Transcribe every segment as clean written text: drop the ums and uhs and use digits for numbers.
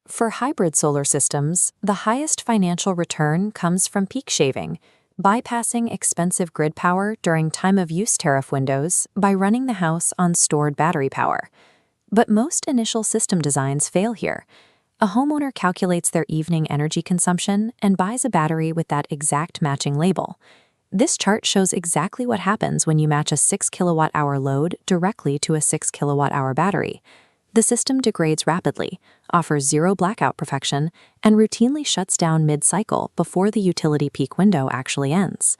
For hybrid solar systems, the highest financial return comes from peak shaving, bypassing expensive grid power during time-of-use tariff windows by running the house on stored battery power. But most initial system designs fail here. A homeowner calculates their evening energy consumption and buys a battery with that exact matching label. This chart shows exactly what happens when you match a 6 kilowatt-hour load directly to a 6 kilowatt-hour battery. The system degrades rapidly, offers zero blackout protection, and routinely shuts down mid-cycle before the utility peak window actually ends.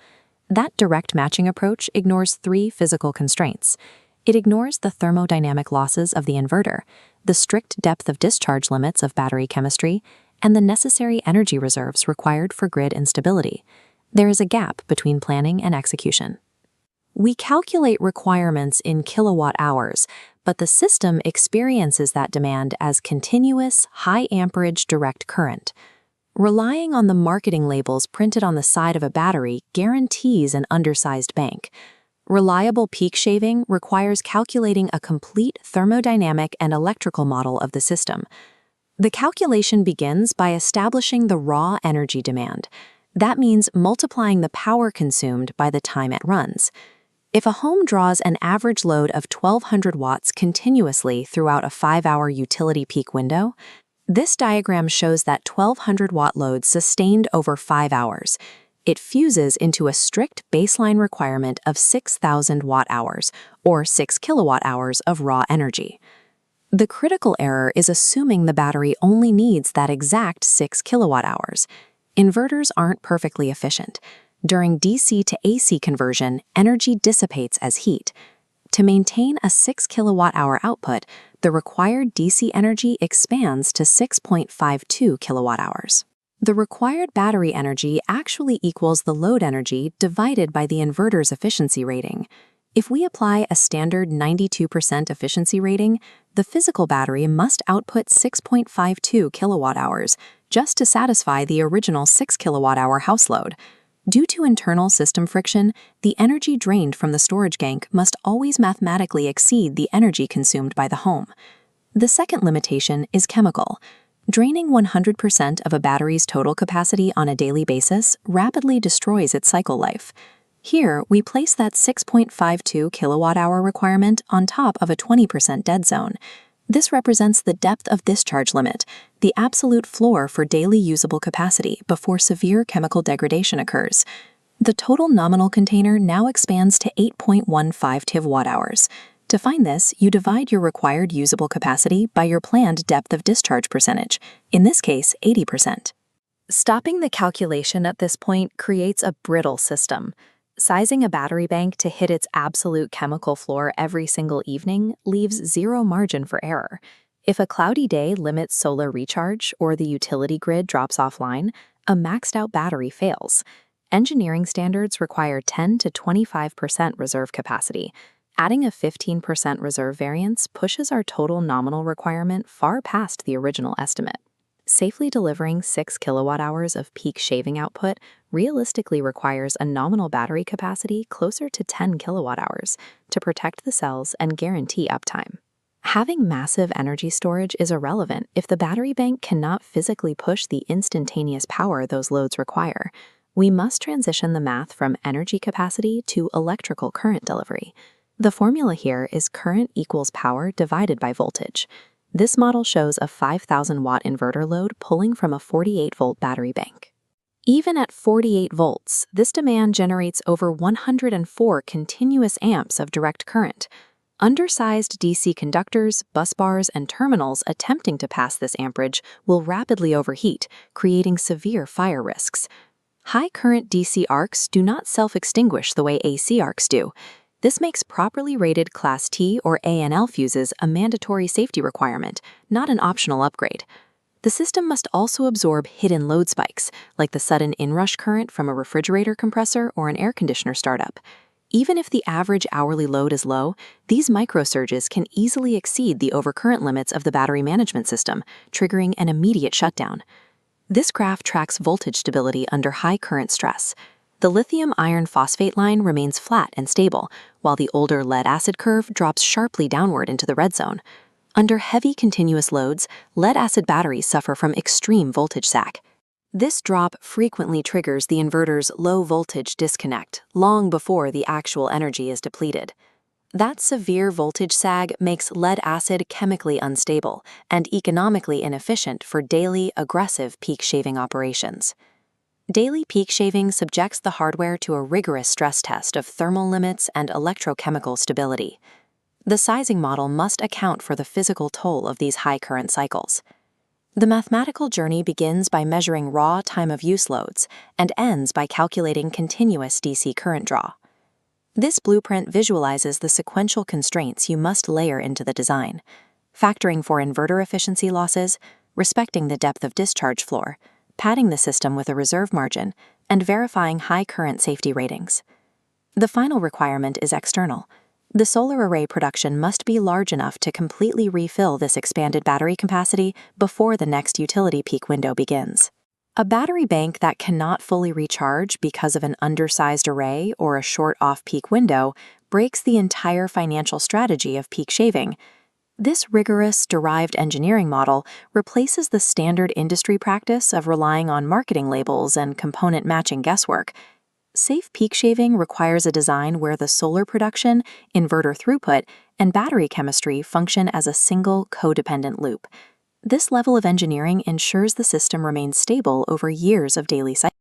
That direct matching approach ignores three physical constraints. It ignores the thermodynamic losses of the inverter, the strict depth of discharge limits of battery chemistry, and the necessary energy reserves required for grid instability. There is a gap between planning and execution. We calculate requirements in kilowatt hours, but the system experiences that demand as continuous, high-amperage direct current. Relying on the marketing labels printed on the side of a battery guarantees an undersized bank. Reliable peak shaving requires calculating a complete thermodynamic and electrical model of the system. The calculation begins by establishing the raw energy demand. That means multiplying the power consumed by the time it runs. If a home draws an average load of 1,200 watts continuously throughout a 5-hour utility peak window, this diagram shows that 1,200-watt load sustained over 5 hours. It fuses into a strict baseline requirement of 6,000 watt-hours, or 6 kilowatt-hours of raw energy. The critical error is assuming the battery only needs that exact 6 kilowatt-hours. Inverters aren't perfectly efficient. During DC to AC conversion, energy dissipates as heat. To maintain a 6 kilowatt-hour output, the required DC energy expands to 6.52 kilowatt-hours. The required battery energy actually equals the load energy divided by the inverter's efficiency rating. If we apply a standard 92% efficiency rating, the physical battery must output 6.52 kilowatt-hours just to satisfy the original 6 kilowatt-hour house load. Due to internal system friction, the energy drained from the storage gank must always mathematically exceed the energy consumed by the home. The second limitation is chemical. Draining 100% of a battery's total capacity on a daily basis rapidly destroys its cycle life. Here, we place that 6.52 kilowatt-hour requirement on top of a 20% dead zone. This represents the depth of discharge limit, the absolute floor for daily usable capacity before severe chemical degradation occurs. The total nominal container now expands to 8.15 TIV-watt-hours. To find this, you divide your required usable capacity by your planned depth of discharge percentage, in this case 80%. Stopping the calculation at this point creates a brittle system. Sizing a battery bank to hit its absolute chemical floor every single evening leaves zero margin for error. If a cloudy day limits solar recharge or the utility grid drops offline, a maxed-out battery fails. Engineering standards require 10 to 25% reserve capacity. Adding a 15% reserve variance pushes our total nominal requirement far past the original estimate. Safely delivering 6 kilowatt-hours of peak shaving output realistically requires a nominal battery capacity closer to 10 kilowatt-hours to protect the cells and guarantee uptime. Having massive energy storage is irrelevant if the battery bank cannot physically push the instantaneous power those loads require. We must transition the math from energy capacity to electrical current delivery. The formula here is current equals power divided by voltage. This model shows a 5,000-watt inverter load pulling from a 48-volt battery bank. Even at 48 volts, this demand generates over 104 continuous amps of direct current. Undersized DC conductors, busbars, and terminals attempting to pass this amperage will rapidly overheat, creating severe fire risks. High-current DC arcs do not self-extinguish the way AC arcs do. This makes properly rated Class T or ANL fuses a mandatory safety requirement, not an optional upgrade. The system must also absorb hidden load spikes, like the sudden inrush current from a refrigerator compressor or an air conditioner startup. Even if the average hourly load is low, these microsurges can easily exceed the overcurrent limits of the battery management system, triggering an immediate shutdown. This graph tracks voltage stability under high current stress. The lithium iron phosphate line remains flat and stable, while the older lead-acid curve drops sharply downward into the red zone. Under heavy continuous loads, lead-acid batteries suffer from extreme voltage sag. This drop frequently triggers the inverter's low-voltage disconnect long before the actual energy is depleted. That severe voltage sag makes lead-acid chemically unstable and economically inefficient for daily, aggressive peak shaving operations. Daily peak shaving subjects the hardware to a rigorous stress test of thermal limits and electrochemical stability. The sizing model must account for the physical toll of these high current cycles. The mathematical journey begins by measuring raw time-of-use loads and ends by calculating continuous DC current draw. This blueprint visualizes the sequential constraints you must layer into the design, factoring for inverter efficiency losses, respecting the depth of discharge floor, padding the system with a reserve margin, and verifying high current safety ratings. The final requirement is external. The solar array production must be large enough to completely refill this expanded battery capacity before the next utility peak window begins. A battery bank that cannot fully recharge because of an undersized array or a short off-peak window breaks the entire financial strategy of peak shaving. This rigorous, derived engineering model replaces the standard industry practice of relying on marketing labels and component matching guesswork. Safe peak shaving requires a design where the solar production, inverter throughput, and battery chemistry function as a single codependent loop. This level of engineering ensures the system remains stable over years of daily cycle.